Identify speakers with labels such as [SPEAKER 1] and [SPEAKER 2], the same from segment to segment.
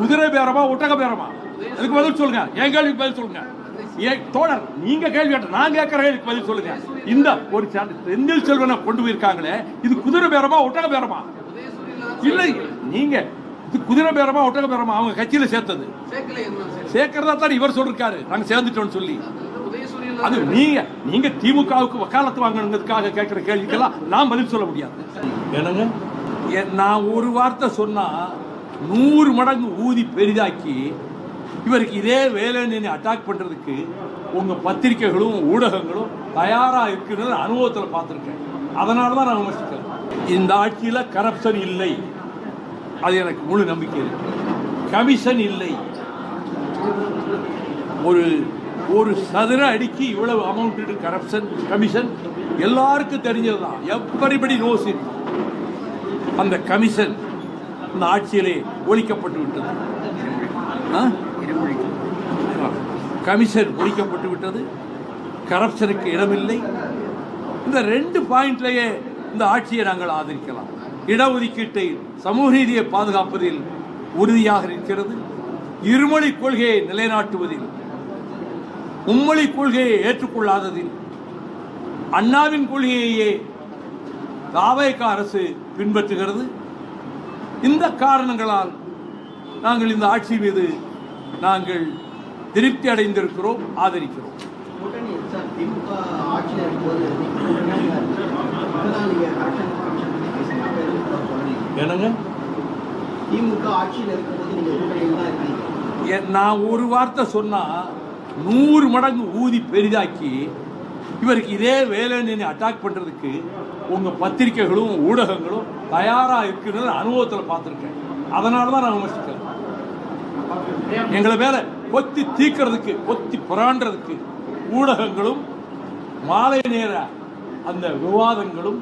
[SPEAKER 1] குதிரை பேரமா ஒட்டக பேரமா? அதுக்கு பதில் சொல்லுங்க. என் கேள்விக்கு பதில் சொல்லுங்க. தோழர், நீங்க கேள்வி கேட்ட நான் கேட்கிற கேள்விக்கு பதில் சொல்லுங்க. இந்த ஒரு செந்தில் செல்வனை கொண்டு போயிருக்காங்களே, இது குதிரை பேரமா ஒட்டக பேரமா? இல்லை, நீங்க இது குதிரை பேரமா ஒட்டக பேரமா? அவங்க கட்சியில சேர்த்தது சேர்க்கிறதா தான் இவர் சொல்லிருக்காரு, நாங்க சேர்ந்துட்டோம்னு சொல்லி. அது நீங்க திமுகவுக்கு வக்காலத்து வாங்கணுங்கிறதுக்காக கேட்கிற கேள்விக்கெல்லாம் நான் பதில் சொல்ல முடியாது. என்னங்க, நான் ஒரு வார்த்தை சொன்னா 100 மடங்கு ஊதி பெரிதாக்கி இவருக்கு இதே வேலைன்னு அட்டாக் பண்றதுக்கு உங்க பத்திரிகைகளும் ஊடகங்களும் தயாரா இருக்குன்னு அனுபவத்தில் பார்த்துருக்கேன். அதனால தான் நான் விமர்சிக்கிறேன். இந்த ஆட்சியில கரப்ஷன் இல்லை, அது எனக்கு முழு நம்பிக்கை இருக்கு. கமிஷன் இல்லை, ஒரு சதுர அடிக்கு இவ்வளவு அமௌண்ட் கரப்ஷன் கமிஷன் எல்லாருக்கும் தெரிஞ்சதுதான். Everybody knows it. அந்த கமிஷன் இந்த ஆட்சியிலே ஒழிக்கப்பட்டு விட்டது. கமிஷன் ஒழிக்கப்பட்டு விட்டது. கரப்ஷனுக்கு இடமில்லை. இந்த 2 பாயிண்ட்லேயே இந்த ஆட்சியை நாங்கள் ஆதரிக்கலாம். இடஒதுக்கீட்டை சமூக நீதியை பாதுகாப்பதில் உறுதியாக இருக்கிறது. இருமொழி கொள்கையை நிலைநாட்டுவதில், மும்மொழி கொள்கையை ஏற்றுக்கொள்ளாததில், அண்ணாவின் கொள்கையையே தாவேக அரசு பின்பற்றுகிறது. இந்த காரணங்களால் நாங்கள் இந்த ஆட்சி மீது நாங்கள் திருப்தி அடைந்திருக்கிறோம், ஆதரிக்கிறோம். என்னங்க,
[SPEAKER 2] திமுக ஆட்சியில் இருக்கும்போது
[SPEAKER 1] நான் ஒரு வார்த்தை சொன்னா 100 மடங்கு ஊதி பெரிதாக்கி இவருக்கு இதே வேலைன்னு அட்டாக் பண்றதுக்கு உங்க பத்திரிகைகளும் ஊடகங்களும் தயாரா இருக்குன்னு அனுபவத்தில் பார்த்துருக்கேன். அதனால தான் நான் விமர்சிக்கிறேன். எங்களை மேல கொத்தி தீக்கிறதுக்கு, கொத்தி புராண்டுறதுக்கு ஊடகங்களும் மாலை நேர அந்த விவாதங்களும்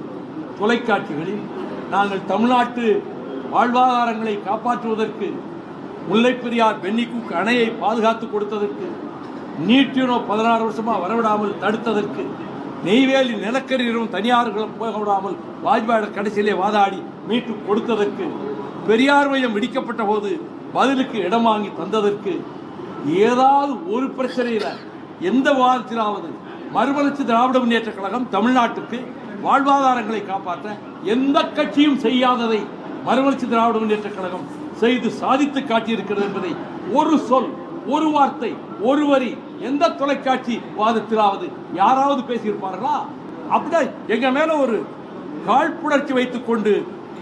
[SPEAKER 1] தொலைக்காட்சிகளில் நாங்கள் தமிழ்நாட்டு வாழ்வாதாரங்களை காப்பாற்றுவதற்கு, முல்லை பெரியார் பென்னிக்குக் அணையை பாதுகாத்து கொடுத்ததற்கு, நீட்டினோ 16 வருஷமா வரவிடாமல் தடுத்ததற்கு, நெய்வேலி நிலக்கரியும் தனியார்களும் போக விடாமல் வாஜ்பாய் கடைசியிலே வாதாடி மீட்டு கொடுத்ததற்கு, பெரியார் மையம் இடிக்கப்பட்ட போது பதிலுக்கு இடம் வாங்கி தந்ததற்கு, ஏதாவது ஒரு பிரச்சனையில் எந்த வாரத்திலாவது மறுமலர்ச்சி திராவிட முன்னேற்ற கழகம் தமிழ்நாட்டுக்கு வாழ்வாதாரங்களை காப்பாற்ற எந்த கட்சியும் செய்யாததை மறுமலர்ச்சி திராவிட முன்னேற்ற கழகம் செய்து சாதித்து காட்டியிருக்கிறது என்பதை ஒரு சொல், ஒரு வார்த்தை, ஒரு வரி எந்த தொலைக்காட்சி வாதத்திலாவது யாராவது பேசியிருப்பார்களா? அப்படிதான் எங்க மேல ஒரு காழ்ப்புணர்ச்சி வைத்துக் கொண்டு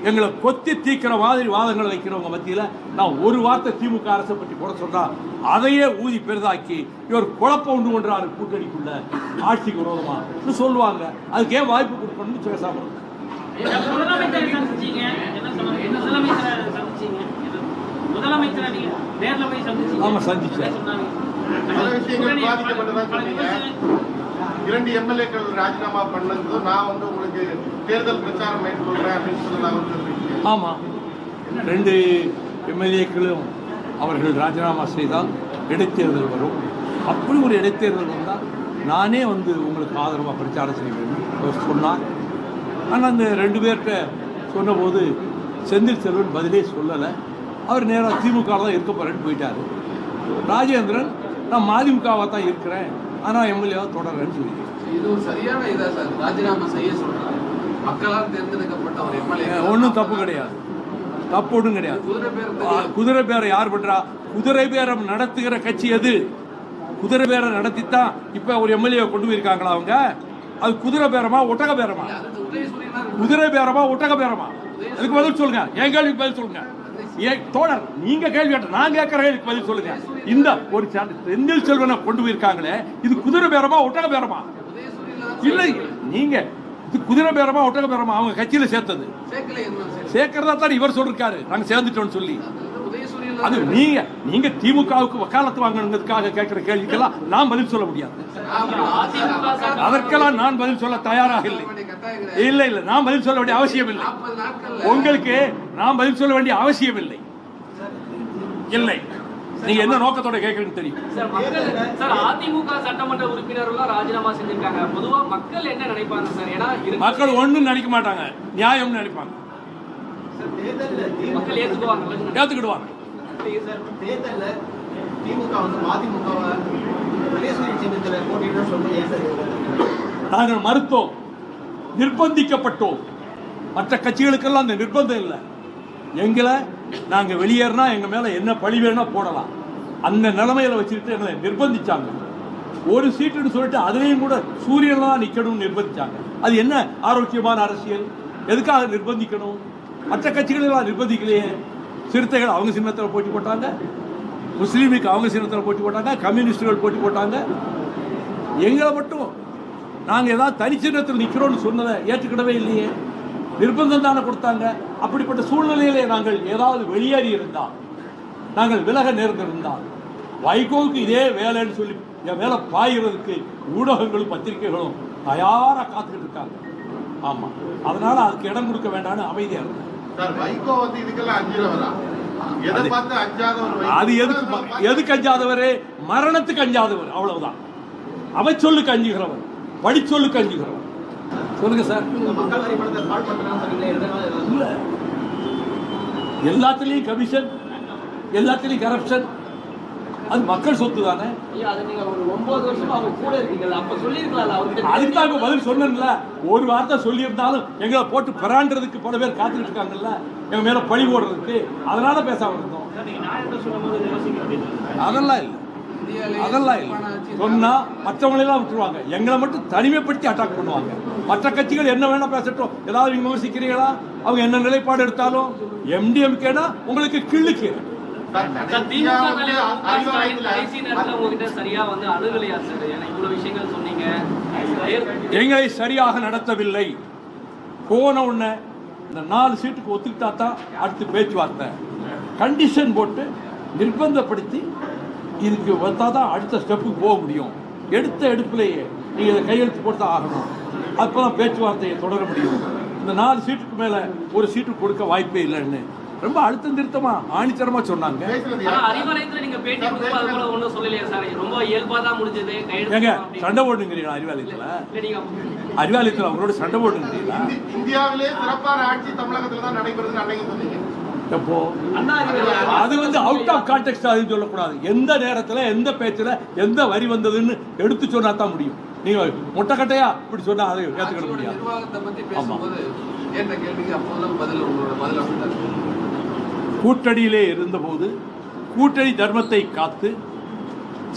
[SPEAKER 1] எங்களை கொத்தி தீக்கிற மாதிரி வாதங்களை வைக்கிறவங்க மத்தியில் நான் ஒரு வார்த்தை திமுக அரசை பற்றி கூட சொன்னா அதையே ஊதி பெரிதாக்கி இவர் குழப்பம் உண்டு பண்றாரு கூட்டணிக்குள்ள ஆட்சிக்கு விரோதமா சொல்லுவாங்க. அதுக்கு ஏன் வாய்ப்பு கொடுக்கணும்னு பேசாம ஆமா சந்திச்சேன்.
[SPEAKER 3] 2 எம்எல்ஏக்கள் ராஜினாமா பண்ணது நான் உங்களுக்கு தேர்தல் பிரச்சாரம் மேற்கொள்றேன் அப்படின்னு சொல்லலாம்.
[SPEAKER 1] ஆமா, 2 எம்எல்ஏக்களும் அவர்கள் ராஜினாமா செய்தால் இடைத்தேர்தல் வரும். அப்படி ஒரு இடைத்தேர்தல் வந்தால் நானே உங்களுக்கு ஆதரவாக பிரச்சாரம் செய்ய வேண்டும் சொன்னார். ஆனால் அந்த 2 பேர்கிட்ட சொன்னபோது செந்தில் செல்வன் பதிலே சொல்லலை. அவர் நேராக திமுக தான் இருக்க போறேன்னு போயிட்டார். ராஜேந்திரன் நான் மதிமுகவாக தான் இருக்கிறேன், ஆனால் எம்எல்ஏவாக தொடர்றேன்னு சொல்லி.
[SPEAKER 4] இது ஒரு சரியான இதா சார், ராஜினாமா செய்ய சொல்றாங்க. மக்களால் தேர்ந்தெடுக்கப்பட்ட ஒரு எம்எல்ஏ.
[SPEAKER 1] ஒன்றும் தப்பு கிடையாது, தப்பு ஒன்றும் கிடையாது. குதிரை பேரம் யார் பண்றா? குதிரை பேரம் நடத்துகிற கட்சி எது? குதிரை பேரம் நடத்தித்தான் இப்ப ஒரு எம்எல்ஏ கொண்டு போயிருக்காங்களா அவங்க? அது குதிரை பேரமா ஒட்டக பேரமா? குதிரை பேரமா ஒட்டக பேரமா? அதுக்கு பதில் சொல்லுங்க. என் கேள்விக்கு பதில் சொல்லுங்க. தோழர், நீங்க கேள்வி கேட்ட நான் கேட்கிற கேள்விக்கு பதில் சொல்லுங்க. இந்த ஒரு செந்தில் செல்வனை கொண்டு போயிருக்காங்களே, இது குதிரை பேரமா ஒட்டக பேரமா? இல்லை, நீங்க இது குதிரை பேரமா ஒட்டக பேரமா? அவங்க கட்சியில சேர்த்தது சேர்க்கிறதா தான் இவர் சொல்லிருக்காரு, நாங்க சேர்ந்துட்டோம்னு சொல்லி. அது நீங்க திமுகவுக்கு வக்காலத்து வாங்கணுங்கிறதுக்காக கேட்கிற கேள்விக்கெல்லாம் நான் பதில் சொல்ல முடியாது. அதற்கெல்லாம் நான் பதில் சொல்ல தயாராக இல்லை. இல்லை இல்லை, நான் பதில் சொல்ல வேண்டிய அவசியம் இல்லை. உங்களுக்கு நான் பதில் சொல்ல வேண்டிய அவசியம் இல்லை. இல்லை, நீங்க என்ன நோக்கத்தோட கேட்கறீங்க தெரியும்.
[SPEAKER 5] அதிமுக சட்டமன்ற உறுப்பினர்கள் ராஜினாமா செஞ்சிருக்காங்க. பொதுவா மக்கள் என்ன நினைப்பாங்க சார்? ஏன்னா
[SPEAKER 1] மக்கள் ஒண்ணும் நினைக்க மாட்டாங்க, நியாயம்னு நினைப்பாங்க.
[SPEAKER 5] மக்கள் ஏத்துக்குவாங்க,
[SPEAKER 1] ஏத்துக்கிடுவாங்க.
[SPEAKER 2] சார் தேர்தல்ல திமுக வந்து மதிமுகவை உதயசூரியன் சின்னத்தில் போட்டிட்டு சொல்லி ஏன் சார்
[SPEAKER 1] நாங்கள் மறுத்தோம், நிர்பந்திக்கப்பட்டோம். மற்ற கட்சிகளுக்கெல்லாம் அந்த நிர்பந்தம் இல்லை. எங்களை நாங்கள் வெளியேறினா எங்கள் மேலே என்ன பழி வேணா போடலாம், அந்த நிலைமையில வச்சுக்கிட்டு எங்களை நிர்பந்திச்சாங்க. ஒரு சீட்டுன்னு சொல்லிட்டு அதுலேயும் கூட சூரியன்லாம் நிற்கணும்னு நிர்பந்திச்சாங்க. அது என்ன ஆரோக்கியமான அரசியல்? எதுக்காக நிர்பந்திக்கணும்? மற்ற கட்சிகளெல்லாம் நிர்பந்திக்கலையே. சிறுத்தைகள் அவங்க சின்னத்தில் போட்டி போட்டாங்க, முஸ்லீமுக்கு அவங்க சின்னத்தில் போட்டி போட்டாங்க, கம்யூனிஸ்டுகள் போட்டி போட்டாங்க. எங்களை மட்டும் நாங்கள் ஏதாவது தனிச்சின்னத்தில் நிற்கிறோம்னு சொன்னதை ஏற்றுக்கிடவே இல்லையே. நிர்பந்தம் தானே கொடுத்தாங்க. அப்படிப்பட்ட சூழ்நிலையிலே நாங்கள் ஏதாவது வெளியேறி இருந்தால், நாங்கள் விலக நேர்ந்திருந்தால், வைகோவுக்கு இதே வேலைன்னு சொல்லி என் மேலே பாய்கிறதுக்கு ஊடகங்களும் பத்திரிகைகளும் தயாராக காத்துக்கிட்டு இருக்காங்க. ஆமாம், அதனால அதுக்கு இடம் கொடுக்க வேண்டாம்னு அமைதியாக இருந்தேன்.
[SPEAKER 3] வைகோ வந்து இதுக்கெல்லாம் அஞ்சுறவரா? எதை பார்த்து அஞ்சாதவர்?
[SPEAKER 1] அது எதுக்கு அஞ்சாதவர்? மரணத்துக்கு அஞ்சாதவர், அவ்வளவுதான். அவச்சொல்லுக்கு அஞ்சுகிறவர், படிச்சொல்லுக்கு அஞ்சுகிறவர். சொல்லுங்க சார்.
[SPEAKER 2] மக்கள் வரி பணத்தை ஃப்ராட் பண்றாங்கன்னு சொன்னீங்களே,
[SPEAKER 1] இல்ல, எல்லாத்துலயும் கமிஷன், எல்லாத்துலயும் கரப்ஷன். அது மக்கள் சொத்து தானே.
[SPEAKER 5] அது நீங்க ஒரு 9 வருஷமா அவங்க கூட இருக்கீங்கல்ல, அப்ப சொல்லிருக்கலாம்ல அவருக்கு.
[SPEAKER 1] அதுக்கு தான் இப்ப பதில் சொன்னேன்ல. ஒரு வார்த்தை சொல்லியிருந்தாலும் எங்களை போட்டு பிராண்டுறதுக்கு பல பேர் காத்துக்கிட்டு இருக்காங்கல்ல, எங்க மேல பழி போடுறதுக்கு. அதனால பேசாம இருந்தோம். அதெல்லாம் இல்லை, அதெல்லாம் இல்லை. சொன்னா மற்றவங்களெல்லாம் விட்டுருவாங்க, எங்களை மட்டும் தனிமைப்படுத்தி அட்டாக் பண்ணுவாங்க. மற்ற கட்சிகள் என்ன வேணா பேசட்டும், ஏதாவது நீங்க விமர்சிக்கிறீங்களா? அவங்க என்ன நிலைப்பாடு எடுத்தாலும் எம்டிஎம்கேனா உங்களுக்கு கிள்ளுக்கு. எங்களை சரியாக நடத்தவில்லை. போன உடனே இந்த 4 சீட்டுக்கு ஒத்துக்கிட்டா தான் அடுத்து பேச்சுவார்த்தை. கண்டிஷன் போட்டு நிர்பந்தப்படுத்தி இதுக்கு வந்தாதான் அடுத்த ஸ்டெப்புக்கு போக முடியும். எடுத்த எடுப்பிலேயே நீங்கள் இதை கையெழுத்து போட்டு ஆகணும், அப்போதான் பேச்சுவார்த்தையை தொடர முடியும். இந்த 4 சீட்டுக்கு மேலே ஒரு சீட்டு கொடுக்க வாய்ப்பே இல்லைன்னு ரொம்ப அழுத்தம் திருத்தமா ஆணித்தரமா சொன்னாங்க. ஏங்க சண்டை போடுங்கிறீங்களா அறிவாலயத்துல? அறிவாலயத்துல அவங்களோட சண்டை போடுங்கிறீங்களா?
[SPEAKER 3] இந்தியாவிலே சிறப்பான ஆட்சி தமிழகத்துல தான் நடைபெறுதுன்னு அன்னைக்கு சொன்னீங்க.
[SPEAKER 1] எப்போ? அது வந்து அவுட் ஆஃப் கான்டெக்ஸ்ட் அதுன்னு சொல்லக்கூடாது. எந்த நேரத்துல எந்த பேச்சுல எந்த வரி வந்ததுன்னு எடுத்து சொன்னா தான் முடியும். நீங்க மொட்டைக்கட்டையா இப்படி சொன்னா அதை ஏற்றுக்கிட முடியாது.
[SPEAKER 4] நிர்வாகத்தை பத்தி பேசும்போது கேட்ட கேள்விக்கு அப்போதான் பதில், உங்களோட பதில் அப்படிதான்.
[SPEAKER 1] கூட்டணியிலே இருந்தபோது கூட்டணி தர்மத்தை காத்து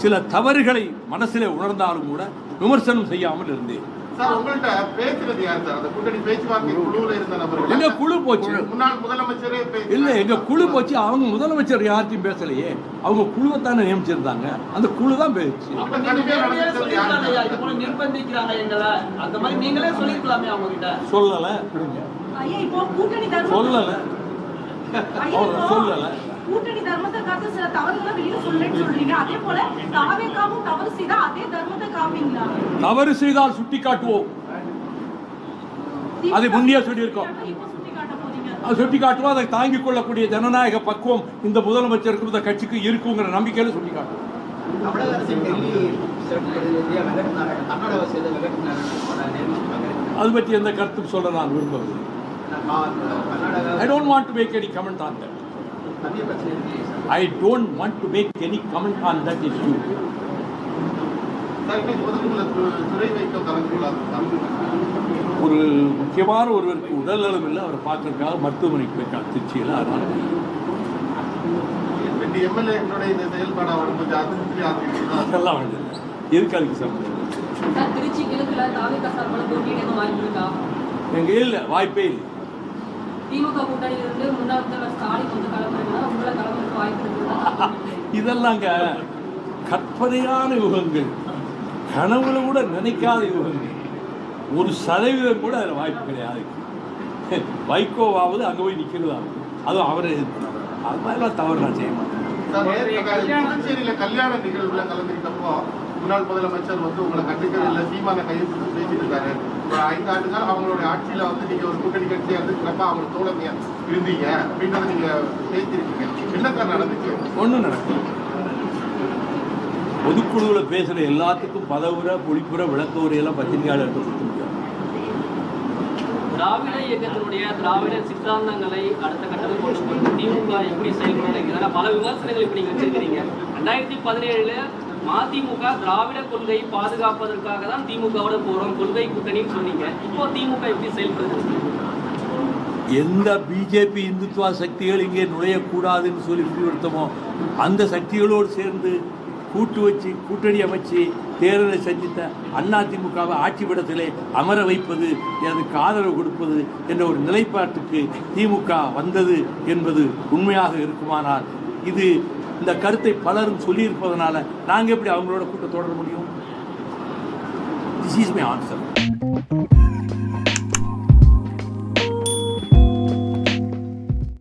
[SPEAKER 1] சில தவறுகளை மனசிலே உணர்ந்தாலும் கூட விமர்சனம் செய்யாமல் இருந்தேன்.
[SPEAKER 3] சார், உங்கள்ட்ட பேசுறது யார் சார்? அந்த கூட்டணி பேச்சுவார்த்தை குழுவில் இருந்த நபர்கள்.
[SPEAKER 1] எங்க குழு போச்சு.
[SPEAKER 3] முன்னாள் முதலமைச்சரே
[SPEAKER 1] இல்ல, எங்க குழு போச்சு. அவங்க முதலமைச்சர் யார்ட்டையும் பேசலையே, அவங்க குழுவை தானே நியமிச்சிருந்தாங்க. அந்த குழு தான் பேச்சு. சொல்லல, சொல்லல, சொல்லல.
[SPEAKER 6] கூட்டணி தர்மத்தை காத்து சில தவறுகளை வெளியில சொல்லணும்னு சொல்றீங்க. அதே போல தாவேகாவும் தவறு செய்தா அதே தர்மத்தை காப்பீங்களா?
[SPEAKER 1] தவறு செய்தால் சுட்டி காட்டுவோம். அதை முன்னே சொல்லியிருக்கோம். அது சுட்டி காட்டுவோம். அதை தாங்கிக் கொள்ளக்கூடிய ஜனநாயக பக்குவம் இந்த முதலமைச்சருக்கு இந்த கட்சிக்கு இருக்குங்கிற நம்பிக்கையில சுட்டி காட்டுவோம். அது பற்றி எந்த கருத்தும் சொல்ல நான் விரும்பவில்லை. I don't want to make any comment on that. I don't want to make any comment on that issue. ஒரு முக்கியமான ஒருவருக்கு உடல் நலம் இல்லை, அவரை பார்க்கறதுக்காக மருத்துவமனைக்கு போயிருக்காங்க திருச்சியில். அதனால அதெல்லாம் வேண்டியது எதுக்கு அதுக்கு சம்பந்தம் எங்க இல்லை, வாய்ப்பே இல்லை. இதெல்லாங்க கற்பனையான யுகங்கள், கனவுல கூட நினைக்காத யுகங்கள். 1% கூட அதில் வாய்ப்பு கிடையாது. வைகோவாவது அங்கே போய் நிற்கிறதாகும், அதுவும் அவரை அது மாதிரிலாம் தவறு நான் செய்ய மாட்டேன்.
[SPEAKER 3] புதுச்சேரியில கல்யாண நிகழ்வுல கலந்துக்கிட்டப்போ முன்னாள் முதலமைச்சர் வந்து உங்களை கண்டுக்கவே இல்லை, சீமான கையெழுத்து பேசிட்டு இருக்காரு. ஒரு 5 ஆண்டுகள் அவங்களுடைய ஆட்சியில வந்து நீங்க ஒரு கூட்டணி கட்சியா இருந்து சிறப்பா அவங்க தோழமையா இருந்தீங்க அப்படின்றத நீங்க பேசியிருக்கீங்க. என்ன சார் நடந்துச்சு?
[SPEAKER 1] ஒன்றும் நடக்கும். பொதுக்குழுவில் பேசுகிற எல்லாத்துக்கும் பதவுரை, பொழிப்புரை, விளக்க உரையெல்லாம் பத்திரிகையாளர்கள் கொடுக்க முடியாது.
[SPEAKER 5] திராவிட இயக்கத்தினுடைய திராவிட சித்தாந்தங்களை அடுத்த கட்டத்துக்கு கொண்டு போய் திமுக எப்படி செயல்படுறீங்க? பல விமர்சனங்கள் இப்படி நீங்க வச்சிருக்கிறீங்க. 2017 மதிமுக திராவிட கொள்கை பாதுகாப்பதற்காக தான் திமுகவோட போறோம், கொள்கை கூட்டணின்னு சொன்னீங்க. இப்போ திமுக எப்படி செயல்படுது?
[SPEAKER 1] எந்த பிஜேபி இந்துத்துவ சக்திகள் இங்கே நுழையக்கூடாதுன்னு சொல்லி முடிவெடுத்தோமோ அந்த சக்திகளோடு சேர்ந்து கூட்டணி அமைச்சு தேர்தலை சந்தித்த அதிமுகவை ஆட்சிப்படத்திலே அமர வைப்பது, அதுக்கு ஆதரவு கொடுப்பது என்ற ஒரு நிலைப்பாட்டுக்கு திமுக வந்தது என்பது உண்மையாக இருக்குமானால், இது இந்த கருத்தை பலரும் சொல்லியிருப்பதனால நாங்கள் எப்படி அவங்களோட கூட்டத்தை தொடர முடியும்? This is my answer.